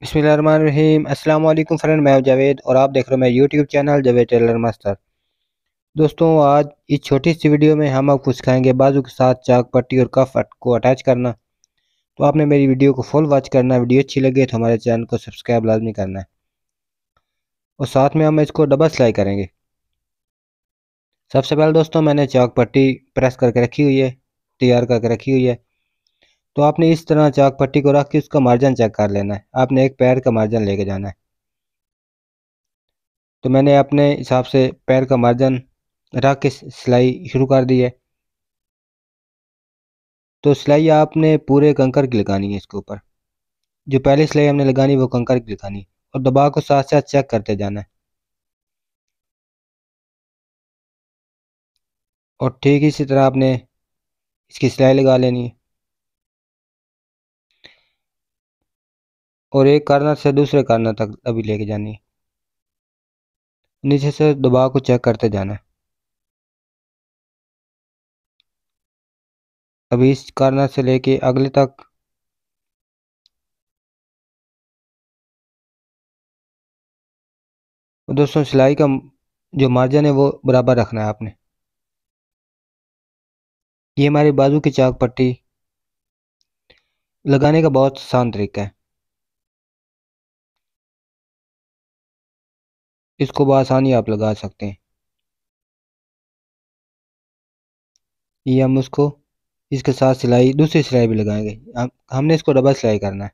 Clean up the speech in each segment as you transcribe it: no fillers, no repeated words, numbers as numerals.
बिस्मिल्लाहिर्रहमानिर्रहीम। अस्सलाम वालेकुम फ्रेंड, मैं हूं जावेद और आप देख रहे हो मेरा YouTube channel Javed tailor master. दोस्तों, आज इस छोटी सी वीडियो में हम आपको सिखाएंगे बाजू के साथ चाक पट्टी और कफ को अटैच करना। तो आपने मेरी वीडियो को फुल वॉच करना है। वीडियो अच्छी लगे तो हमारे चैनल को सब्सक्राइब लाजमी करना है और साथ में हम इसको डबल सिलाई करेंगे। सबसे पहले दोस्तों, मैंने चाक पट्टी प्रेस करके रखी हुई है, तैयार करके रखी हुई है। तो आपने इस तरह चाक पट्टी को रख के उसका मार्जिन चेक कर लेना है। आपने एक पैर का मार्जिन लेके जाना है। तो मैंने अपने हिसाब से पैर का मार्जिन रख के सिलाई शुरू कर दी है। तो सिलाई आपने पूरे कंकर की लगानी है इसके ऊपर। जो पहली सिलाई हमने लगानी वो कंकर की लगानी और दबाव को साथ साथ चेक करते जाना है। और ठीक इसी तरह आपने इसकी सिलाई लगा लेनी है और एक कार्नर से दूसरे कार्नर तक अभी लेके जानी है। नीचे से दबाव को चेक करते जाना है। अभी इस कार्नर से लेके अगले तक दोस्तों सिलाई का जो मार्जिन है वो बराबर रखना है आपने। ये हमारी बाजू की चाक पट्टी लगाने का बहुत आसान तरीका है। इसको बआसानी आप लगा सकते हैं। ये हम उसको इसके साथ सिलाई दूसरी सिलाई भी लगाएंगे। हमने इसको डबल सिलाई करना है।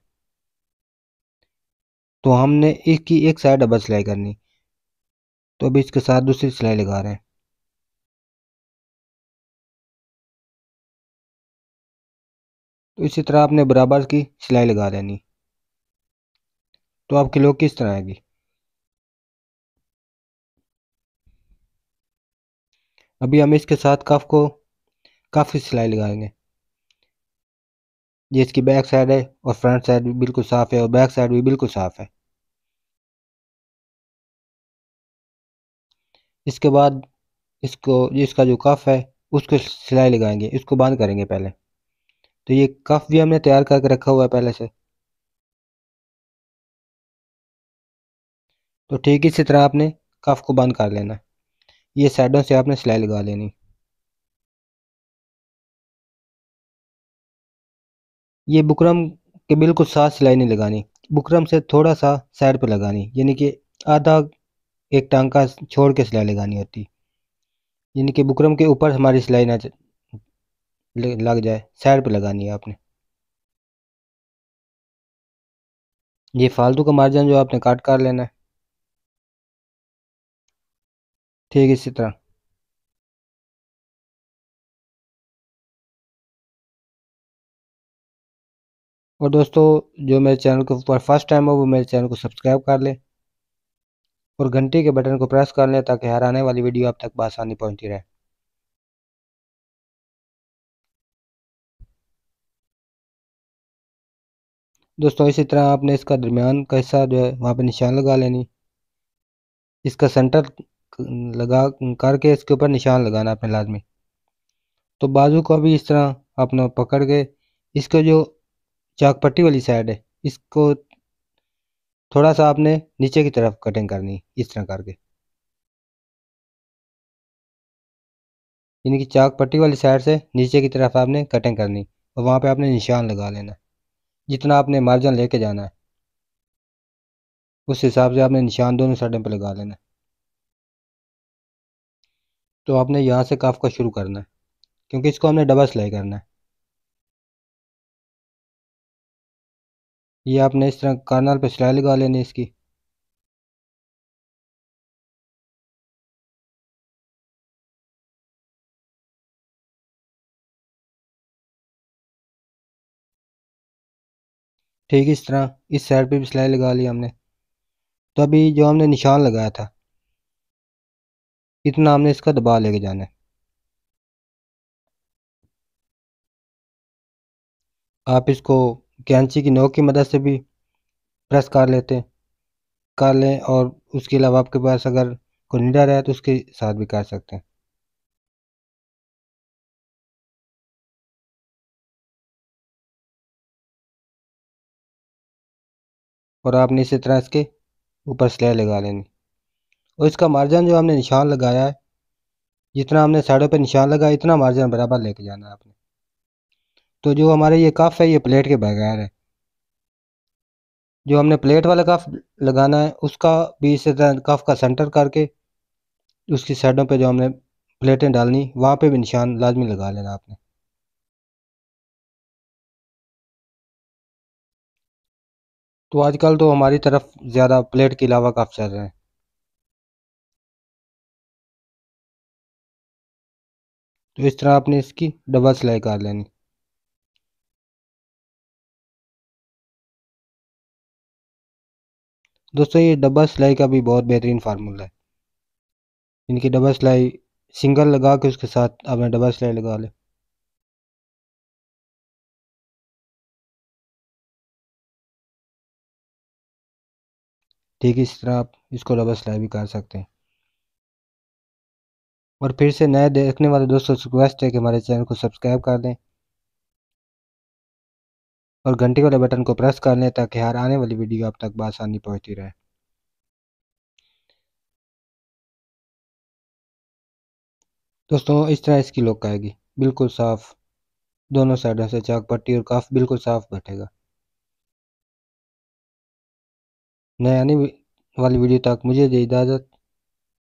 तो हमने इसकी एक साइड डबल सिलाई करनी। तो अभी इसके साथ दूसरी सिलाई लगा रहे हैं। तो इसी तरह आपने बराबर की सिलाई लगा लेनी। तो आपकी लोग किस तरह आएगी। अभी हम इसके साथ कफ की सिलाई लगाएंगे। ये इसकी बैक साइड है और फ्रंट साइड भी बिल्कुल साफ है और बैक साइड भी बिल्कुल साफ है। इसके बाद इसको इसका जो कफ है उसको सिलाई लगाएंगे, इसको बंद करेंगे पहले। तो ये कफ भी हमने तैयार करके रखा हुआ है पहले से। तो ठीक इसी तरह आपने कफ को बंद कर लेना। ये साइडों से आपने सिलाई लगा लेनी। ये बुकरम के बिल्कुल साथ सिलाई नहीं लगानी। बुकरम से थोड़ा सा साइड पे लगानी, यानी कि आधा एक टांका छोड़ के सिलाई लगानी होती। यानी कि बुकरम के ऊपर हमारी सिलाई ना लग जाए, साइड पे लगानी है आपने। ये फालतू का मार्जिन जो आपने काट कर लेना है। ठीक इसी तरह। और दोस्तों, जो मेरे चैनल के ऊपर फर्स्ट टाइम हो वो मेरे चैनल को सब्सक्राइब कर ले और घंटी के बटन को प्रेस कर लें ताकि हर आने वाली वीडियो आप तक बआसानी पहुंचती रहे। दोस्तों, इसी तरह आपने इसका दरमियान का हिस्सा जो है वहाँ पे निशान लगा लेनी। इसका सेंटर लगा करके इसके ऊपर निशान लगाना अपने लाजमी। तो बाजू को भी इस तरह अपना पकड़ के इसको जो चाक पट्टी वाली साइड है इसको थोड़ा सा आपने नीचे की तरफ कटिंग करनी इस तरह करके। यानी कि चाक पट्टी वाली साइड से नीचे की तरफ आपने कटिंग करनी और वहाँ पे आपने निशान लगा लेना। जितना आपने मार्जिन लेके जाना है उस हिसाब से आपने निशान दोनों साइडों पर लगा लेना। तो आपने यहाँ से काफ का शुरू करना है क्योंकि इसको हमने डबल सिलाई करना है। ये आपने इस तरह कार्नर पे सिलाई लगा लेनी इसकी। ठीक इस तरह इस साइड पे भी सिलाई लगा ली हमने। तो अभी जो हमने निशान लगाया था इतना हमने इसका दबाव लेके जाना है। आप इसको कैंची की नोक की मदद से भी प्रेस कर लें और उसके अलावा आपके पास अगर कोई नीडर है तो उसके साथ भी कर सकते हैं। और आपने इसी तरह इसके ऊपर सिलाई लगा लेनी। और इसका मार्जिन जो हमने निशान लगाया है, जितना हमने साइडों पे निशान लगाया इतना मार्जिन बराबर लेके जाना है आपने। तो जो हमारे ये कफ है ये प्लेट के बगैर है। जो हमने प्लेट वाला कफ लगाना है उसका भी इसी तरह कफ का सेंटर करके उसकी साइडों पे जो हमने प्लेटें डालनी वहाँ पे भी निशान लाजमी लगा लेना आपने। तो आजकल तो हमारी तरफ ज़्यादा प्लेट के अलावा कफ चल रहे हैं। तो इस तरह आपने इसकी डबल सिलाई कर लेनी। दोस्तों ये डबल सिलाई का भी बहुत बेहतरीन फार्मूला है। इनकी डबल सिलाई सिंगल लगा के उसके साथ आपने डबल सिलाई लगा ले। ठीक इस तरह आप इसको डबल सिलाई भी कर सकते हैं। और फिर से नए देखने वाले दोस्तों से रिक्वेस्ट है कि हमारे चैनल को सब्सक्राइब कर दें और घंटी वाले बटन को प्रेस कर लें ताकि हर आने वाली वीडियो आप तक बआसानी पहुंचती रहे। दोस्तों इस तरह इसकी लुक आएगी बिल्कुल साफ, दोनों साइडों से चाक पट्टी और काफ बिल्कुल साफ बैठेगा। नए आने वाली वीडियो तक मुझे दे इजाज़त।